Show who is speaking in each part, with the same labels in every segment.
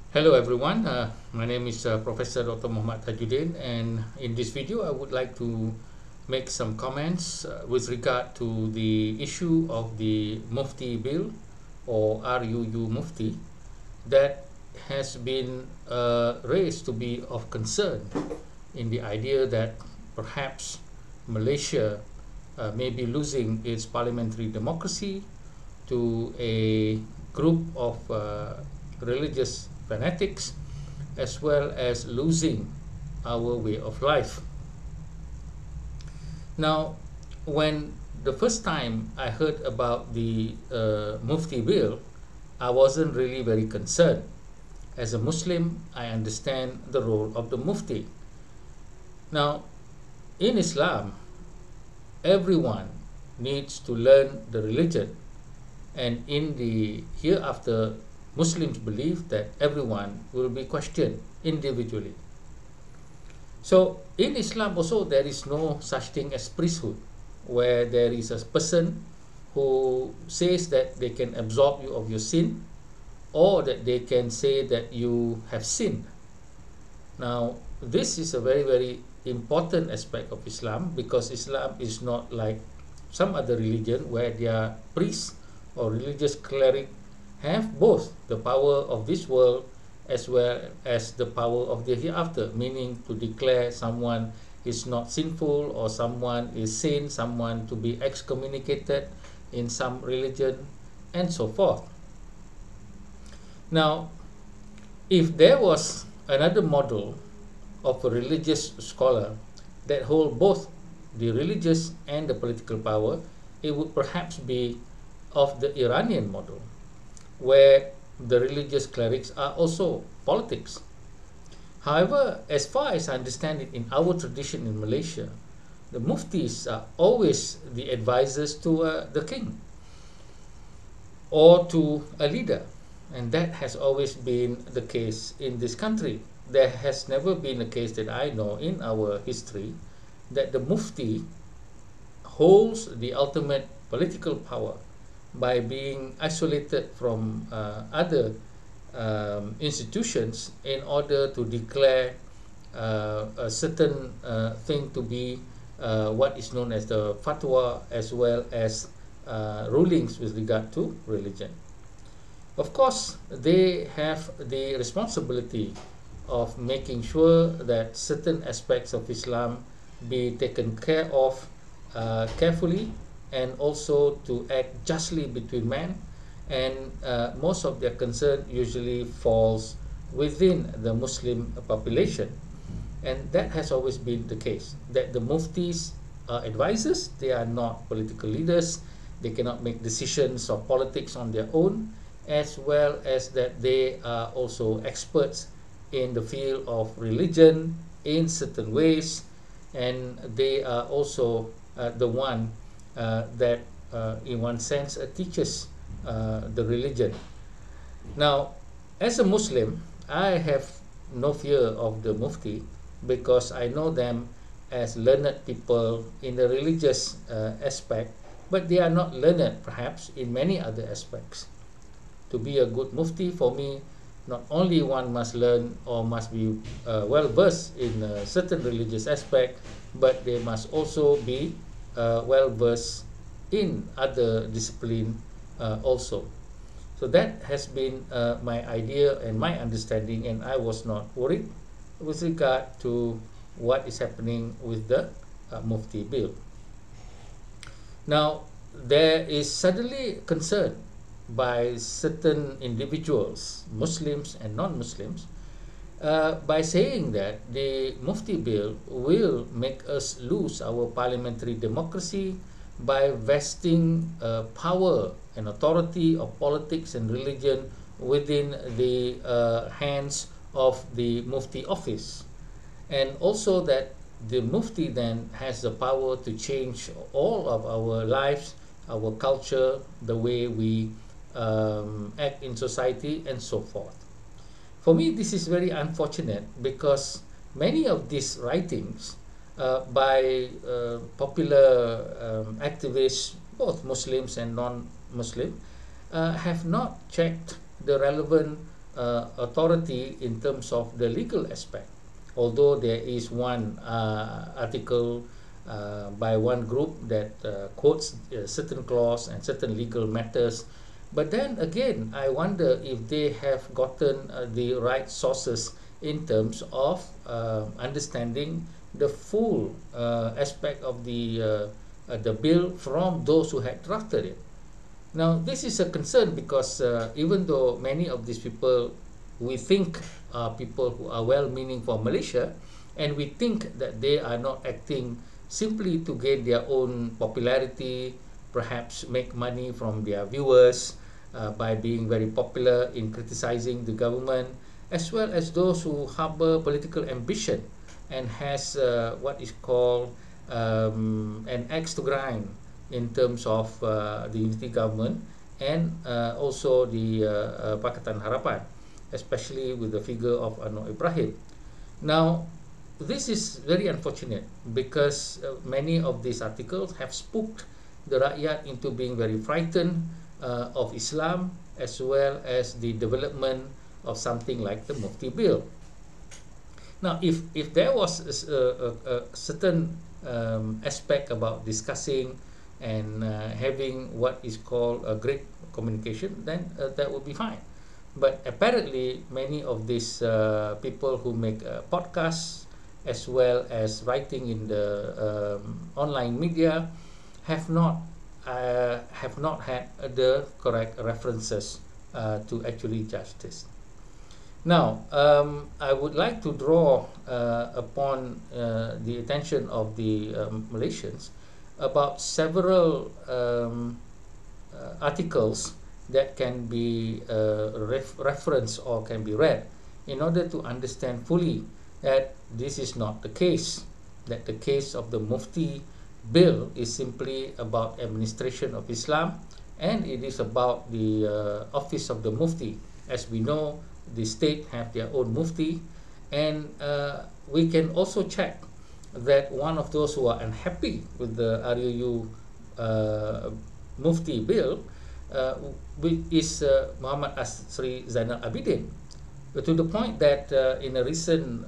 Speaker 1: Hello everyone, my name is Professor Dr. Muhammad Tajuddin, and in this video I would like to make some comments with regard to the issue of the Mufti Bill or RUU Mufti that has been raised to be of concern in the idea that perhaps Malaysia may be losing its parliamentary democracy to a group of religious fanatics, as well as losing our way of life. Now, when the first time I heard about the Mufti Bill, I wasn't really very concerned. As a Muslim, I understand the role of the Mufti. Now, in Islam, everyone needs to learn the religion, and in the hereafter, Muslims believe that everyone will be questioned individually. So in Islam also there is no such thing as priesthood, where there is a person who says that they can absolve you of your sin, or that they can say that you have sinned. Now this is a very important aspect of Islam, because Islam is not like some other religion where their priests or religious cleric have both the power of this world as well as the power of the hereafter, meaning to declare someone is not sinful or someone is sane, someone to be excommunicated in some religion, and so forth. Now, if there was another model of a religious scholar that hold both the religious and the political power, it would perhaps be of the Iranian model, where the religious clerics are also politics. However, as far as I understand it, in our tradition in Malaysia, the muftis are always the advisors to the king or to a leader, and that has always been the case in this country. There has never been a case that I know in our history that the mufti holds the ultimate political power by being isolated from other institutions in order to declare a certain thing to be what is known as the fatwa, as well as rulings with regard to religion. Of course, they have the responsibility of making sure that certain aspects of Islam be taken care of carefully, and also to act justly between men, and most of their concern usually falls within the Muslim population, and that has always been the case, that the muftis are advisors. They are not political leaders. They cannot make decisions of politics on their own, as well as that they are also experts in the field of religion in certain ways, and they are also the one that in one sense teaches the religion. Now, as a Muslim, I have no fear of the mufti, because I know them as learned people in the religious aspect, but they are not learned perhaps in many other aspects. To be a good mufti, for me, not only one must learn or must be well versed in a certain religious aspect, but they must also be well versed in other discipline also. So that has been my idea and my understanding, and I was not worried with regard to what is happening with the Mufti Bill. Now, there is suddenly concern by certain individuals, Muslims and non-Muslims, by saying that the Mufti Bill will make us lose our parliamentary democracy by vesting power and authority of politics and religion within the hands of the Mufti office, and also that the Mufti then has the power to change all of our lives, our culture, the way we act in society, and so forth. For me, this is very unfortunate, because many of these writings by popular activists, both Muslims and non-Muslim, have not checked the relevant authority in terms of the legal aspect. Although there is one article by one group that quotes certain clause and certain legal matters, but then again, I wonder if they have gotten the right sources in terms of understanding the full aspect of the bill from those who had drafted it. Now, this is a concern because even though many of these people we think are people who are well-meaning for Malaysia, and we think that they are not acting simply to gain their own popularity, perhaps make money from their viewers by being very popular in criticizing the government, as well as those who harbor political ambition and has what is called an axe to grind in terms of the unity government and also the Pakatan Harapan, especially with the figure of Anwar Ibrahim. Now, this is very unfortunate because many of these articles have spooked the rakyat into being very frightened of Islam, as well as the development of something like the Mufti Bill. Now, if there was a certain aspect about discussing and having what is called a great communication, then that would be fine. But apparently, many of these people who make podcasts as well as writing in the online media have not had the correct references to actually judge this. Now, I would like to draw upon the attention of the Malaysians about several articles that can be referenced or can be read in order to understand fully that this is not the case, that the case of the Mufti Bill is simply about administration of Islam, and it is about the office of the Mufti. As we know, the state have their own Mufti, and we can also check that one of those who are unhappy with the RUU Mufti Bill is Muhammad Asri Zainal Abidin, to the point that in a recent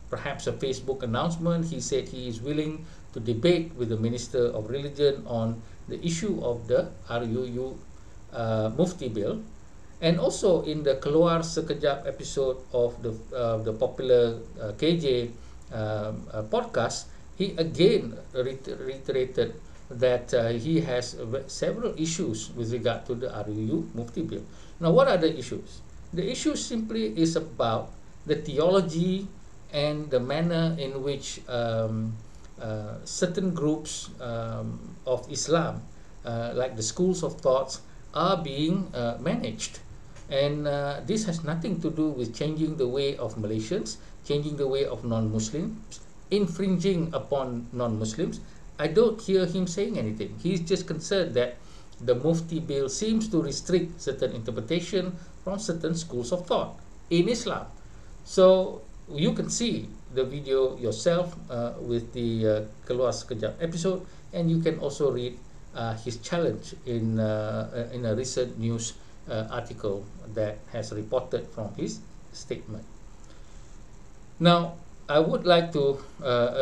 Speaker 1: perhaps a Facebook announcement, he said he is willing to debate with the Minister of Religion on the issue of the RUU Mufti Bill. And also in the Keluar Sekejap episode of the popular KJ podcast, he again reiterated that he has several issues with regard to the RUU Mufti Bill. Now, what are the issues? The issue simply is about the theology and the manner in which certain groups of Islam, like the schools of thoughts, are being managed. And this has nothing to do with changing the way of Malaysians, changing the way of non-Muslims, infringing upon non-Muslims. I don't hear him saying anything. He's just concerned that the Mufti Bill seems to restrict certain interpretation from certain schools of thought in Islam. So you can see the video yourself with the Keluar Sekejap episode, and you can also read his challenge in a recent news article that has reported from his statement. Now, I would like to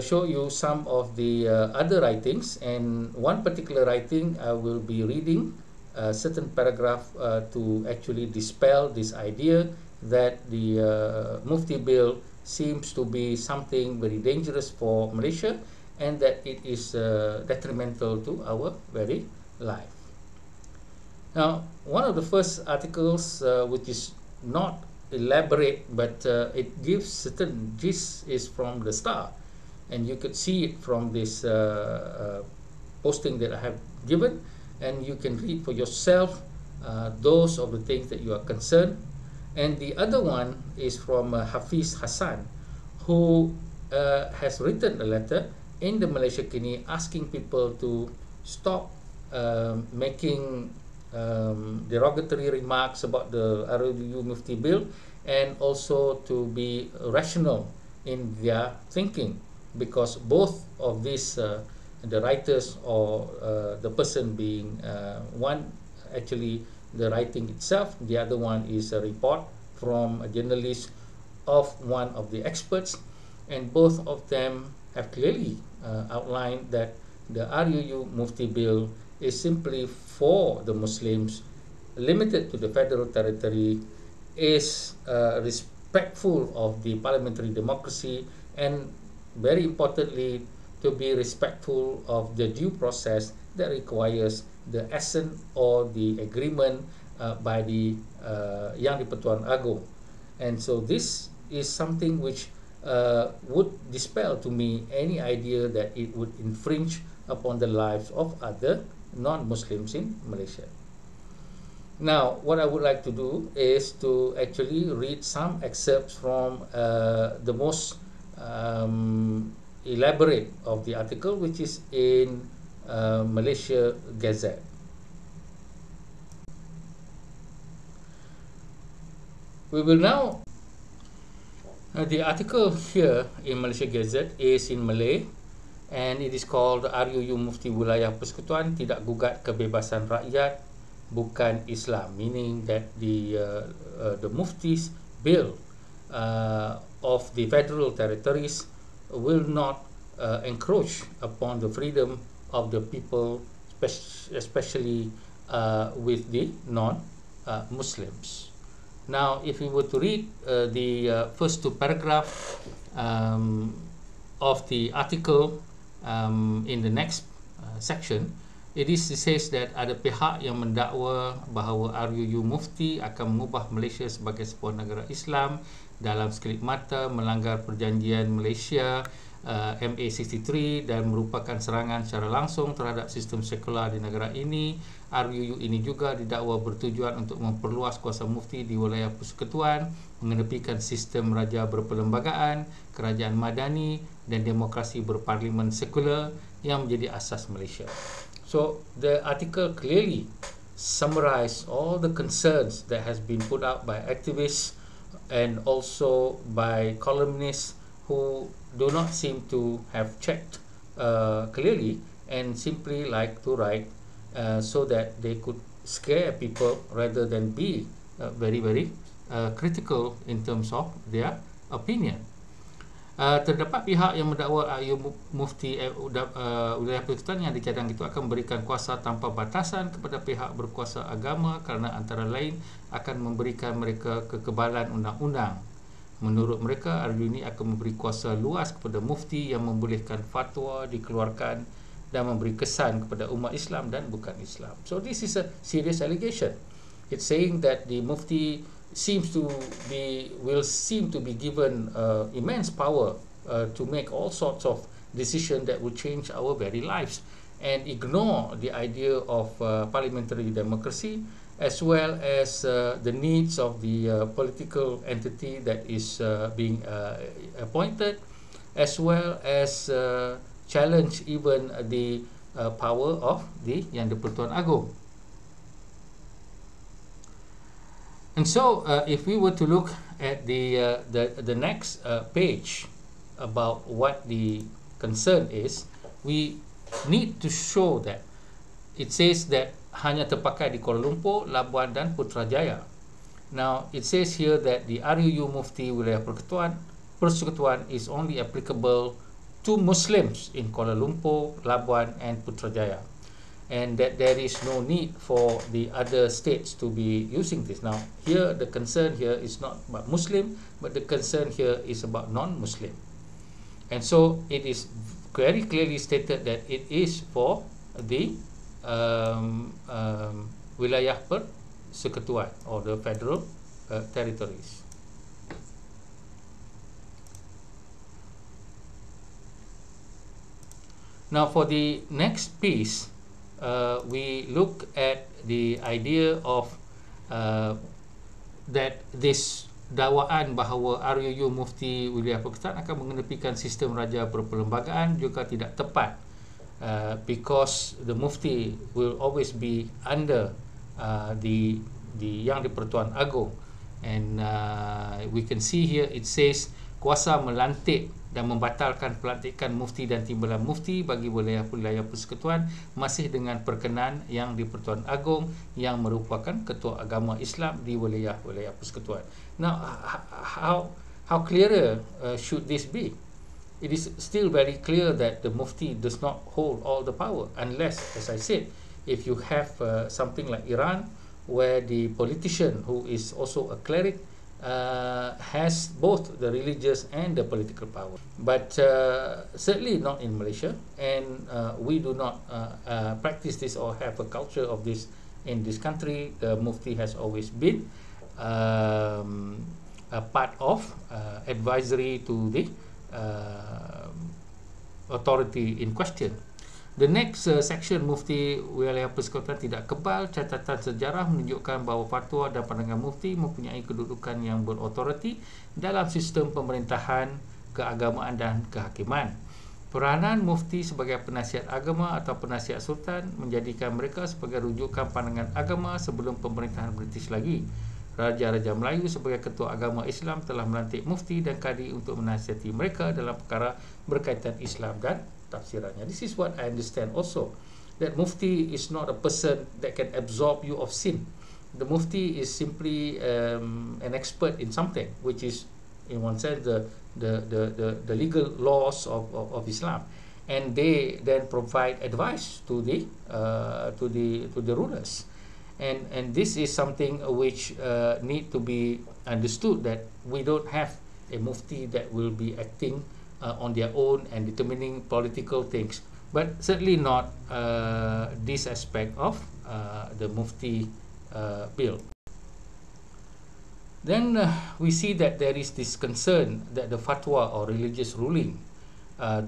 Speaker 1: show you some of the other writings, and one particular writing I will be reading a certain paragraph to actually dispel this idea that the Mufti Bill seems to be something very dangerous for Malaysia, and that it is detrimental to our very life. Now, one of the first articles which is not elaborate, but it gives certain gist, is from the Star, and you could see it from this posting that I have given, and you can read for yourself those of the things that you are concerned. And the other one is from Hafiz Hassan, who has written a letter in the Malaysia Kini asking people to stop making derogatory remarks about the RUU Mufti Bill, and also to be rational in their thinking, because both of these, the writers or the person being one actually the writing itself. The other one is a report from a journalist of one of the experts, and both of them have clearly outlined that the RUU Mufti Bill is simply for the Muslims, limited to the federal territory, is respectful of the parliamentary democracy, and very importantly, to be respectful of the due process that requires the assent or the agreement by the Yang di-Pertuan Agong. And so this is something which would dispel to me any idea that it would infringe upon the lives of other non-Muslims in Malaysia. Now, what I would like to do is to actually read some excerpts from the most elaborate of the article, which is in Malaysia Gazette. We will now, the article here in Malaysia Gazette is in Malay, and it is called RUU Mufti Wilayah Persekutuan Tidak Gugat Kebebasan Rakyat Bukan Islam, meaning that the Mufti's Bill of the federal territories will not encroach upon the freedom of the people, especially with the non-Muslims. Now, if we were to read the first two paragraphs of the article in the next section, it says that ada pihak yang mendakwa bahawa RUU Mufti akan mengubah Malaysia sebagai sebuah negara Islam dalam sekelip mata, melanggar perjanjian Malaysia MA 63 dan merupakan serangan secara langsung terhadap sistem sekular di negara ini. RUU ini juga didakwa bertujuan untuk memperluas kuasa mufti di wilayah persekutuan, mengedepikan sistem raja berperlembagaan, kerajaan madani dan demokrasi berparlimen sekular yang menjadi asas Malaysia. So the article clearly summarized all the concerns that has been put out by activists and also by columnists who do not seem to have checked clearly and simply like to write so that they could scare people rather than be very critical in terms of their opinion. Terdapat pihak yang mendakwa RUU Mufti Wilayah Persekutuan yang dicadang itu akan memberikan kuasa tanpa batasan kepada pihak berkuasa agama kerana antara lain akan memberikan mereka kekebalan undang-undang. Menurut mereka, RUU ini akan memberi kuasa luas kepada mufti yang membolehkan fatwa dikeluarkan dan memberi kesan kepada umat Islam dan bukan Islam. So this is a serious allegation. It's saying that the mufti will seem to be given immense power to make all sorts of decisions that will change our very lives and ignore the idea of parliamentary democracy as well as the needs of the political entity that is being appointed, as well as challenge even the power of the Yang di-Pertuan Agong. And so, if we were to look at the next page about what the concern is, we need to show that it says that hanya terpakai di Kuala Lumpur, Labuan dan Putrajaya. Now, it says here that the RUU Mufti Wilayah Persekutuan is only applicable to Muslims in Kuala Lumpur, Labuan and Putrajaya, and that there is no need for the other states to be using this. Now, here the concern here is not about Muslim, but the concern here is about non-Muslim. And so it is very clearly stated that it is for the wilayah persekutuan or the federal territories. Now, for the next piece, we look at the idea of that this dakwaan bahawa RUU Mufti Wilayah Persekutuan akan mengedepikan sistem raja berperlembagaan juga tidak tepat, because the Mufti will always be under the Yang di-Pertuan Agong, and we can see here it says kuasa melantik dan membatalkan pelantikan mufti dan timbalan mufti bagi wilayah persekutuan masih dengan perkenan yang di-Pertuan Agong yang merupakan ketua agama Islam di wilayah persekutuan. Now, how clearer should this be? It is still very clear that the mufti does not hold all the power, unless, as I said, if you have something like Iran, where the politician who is also a cleric has both the religious and the political power. But certainly not in Malaysia, and we do not practice this or have a culture of this in this country. The mufti has always been a part of advisory to the authority in question. The next section, mufti wilayah persekutuan tidak kebal. Catatan sejarah menunjukkan bahawa fatwa dan pandangan mufti mempunyai kedudukan yang berautoriti dalam sistem pemerintahan, keagamaan dan kehakiman. Peranan mufti sebagai penasihat agama atau penasihat sultan menjadikan mereka sebagai rujukan pandangan agama sebelum pemerintahan British lagi. Raja-Raja Melayu sebagai ketua agama Islam telah melantik mufti dan kadi untuk menasihati mereka dalam perkara berkaitan Islam dan tafsirannya. This is what I understand also, that mufti is not a person that can absolve you of sin. The mufti is simply an expert in something, which is in one sense the legal laws of Islam, and they then provide advice to the rulers, and this is something which need to be understood, that we don't have a mufti that will be acting on their own and determining political things, but certainly not this aspect of the Mufti Bill. Then we see that there is this concern that the fatwa or religious ruling,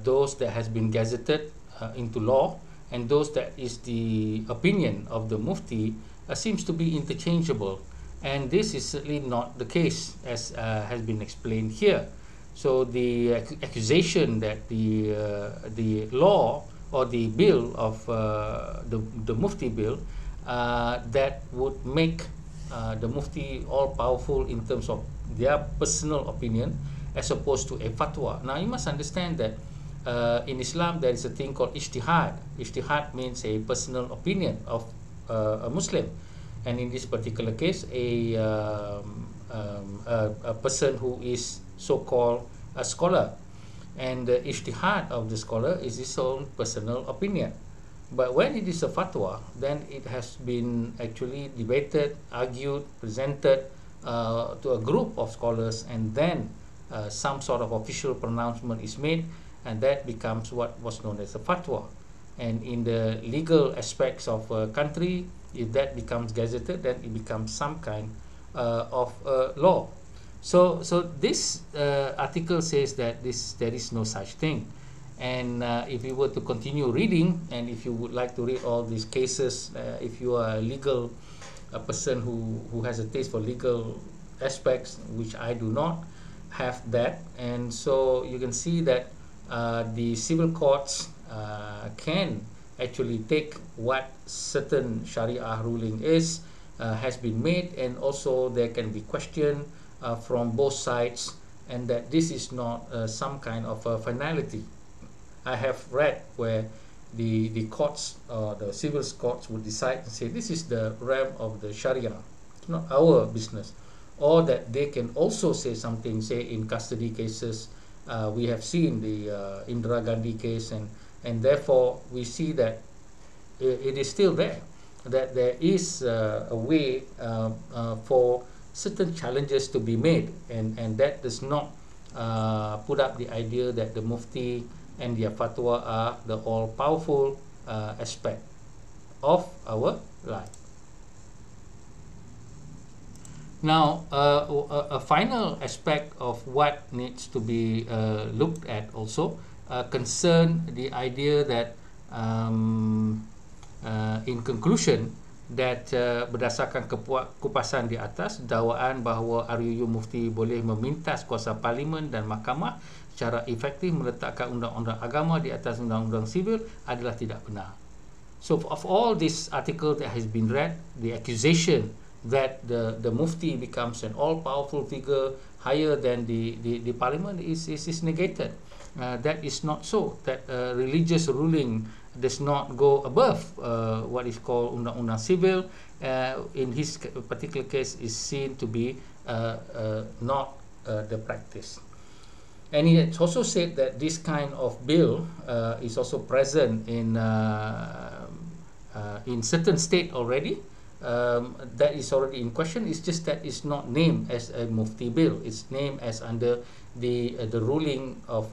Speaker 1: those that has been gazetted into law and those that is the opinion of the Mufti seems to be interchangeable, and this is certainly not the case, as has been explained here. So the accusation that the law or the bill of the Mufti Bill that would make the Mufti all powerful in terms of their personal opinion as opposed to a fatwa. Now you must understand that in Islam there is a thing called ijtihad. Ijtihad means a personal opinion of a Muslim, and in this particular case a person who is so-called a scholar, and the ijtihad of the scholar is his own personal opinion. But when it is a fatwa, then it has been actually debated, argued, presented to a group of scholars, and then some sort of official pronouncement is made, and that becomes what was known as a fatwa. And in the legal aspects of a country, if that becomes gazetted, then it becomes some kind of law. So this article says that there is no such thing, and if you were to continue reading, and if you would like to read all these cases, if you are a person who has a taste for legal aspects, which I do not have that, and so you can see that the civil courts can actually take what certain Sharia ruling is, has been made, and also there can be question from both sides, and that this is not some kind of a finality. I have read where the courts, the civil courts would decide to say this is the realm of the Sharia, it's not our business, or that they can also say something, say in custody cases. We have seen the Indira Gandhi case, and therefore we see that it is still there, that there is a way for certain challenges to be made, and that does not put up the idea that the mufti and their fatwa are the all-powerful aspect of our life. Now, a final aspect of what needs to be looked at also concern the idea that in conclusion, that berdasarkan kupasan di atas, dakwaan bahawa RUU Mufti boleh memintas kuasa parlimen dan mahkamah secara efektif meletakkan undang-undang agama di atas undang-undang sivil adalah tidak benar. So of all this article that has been read, the accusation that the Mufti becomes an all-powerful figure higher than the parliament is negated. that is not so, that religious ruling does not go above what is called undang-undang civil. In his particular case is seen to be not the practice. And he has also said that this kind of bill is also present in certain state already. That is already in question. It's just that it's not named as a Mufti Bill. It's named as under the ruling of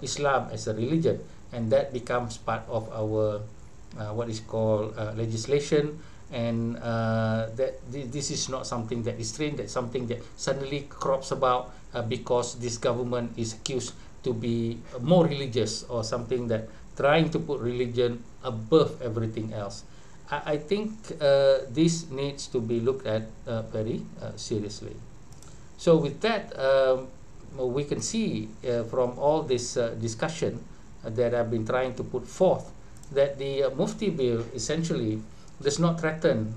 Speaker 1: Islam as a religion, and that becomes part of our what is called legislation. And that this is not something that is strange. That's something that suddenly crops about because this government is accused to be more religious, or something that trying to put religion above everything else. I think this needs to be looked at very seriously. So with that, we can see from all this discussion that I've been trying to put forth, that the Mufti Bill essentially does not threaten,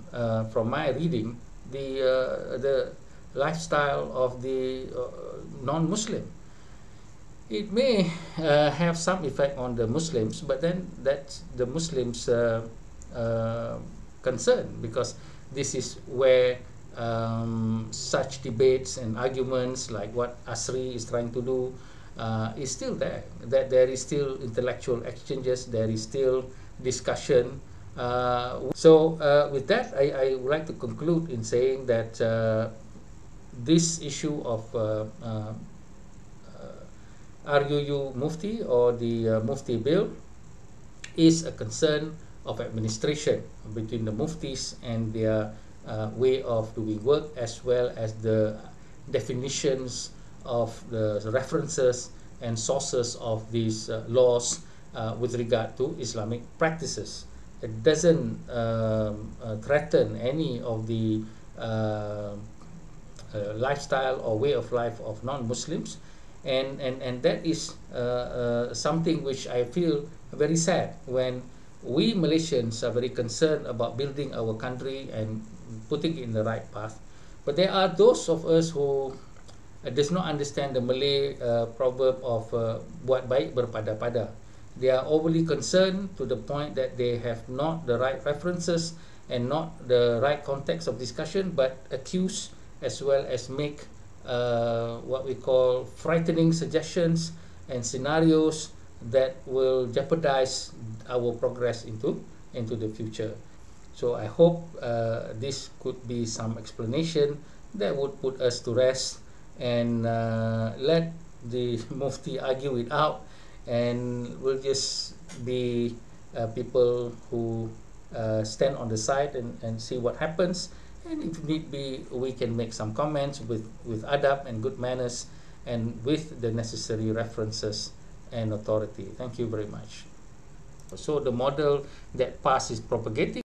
Speaker 1: from my reading, the lifestyle of the non-Muslim. It may have some effect on the Muslims, but then that's the Muslims' concern, because this is where such debates and arguments like what Asri is trying to do is still there. That there is still intellectual exchanges, there is still discussion. So with that, I would like to conclude in saying that this issue of RUU Mufti, or the Mufti Bill, is a concern of administration between the Muftis and their way of doing work, as well as the definitions of the references and sources of these laws with regard to Islamic practices. It doesn't threaten any of the lifestyle or way of life of non-Muslims, and that is something which I feel very sad, when we Malaysians are very concerned about building our country and putting it in the right path, but there are those of us who does not understand the Malay proverb of buat baik berpada-pada. They are overly concerned to the point that they have not the right references and not the right context of discussion, but accuse as well as make what we call frightening suggestions and scenarios that will jeopardize our progress into the future. So I hope this could be some explanation that would put us to rest, and let the Mufti argue it out, and we'll just be people who stand on the side and see what happens. And if need be, we can make some comments with adab and good manners, and with the necessary references and authority. Thank you very much. So the model that PAS is propagating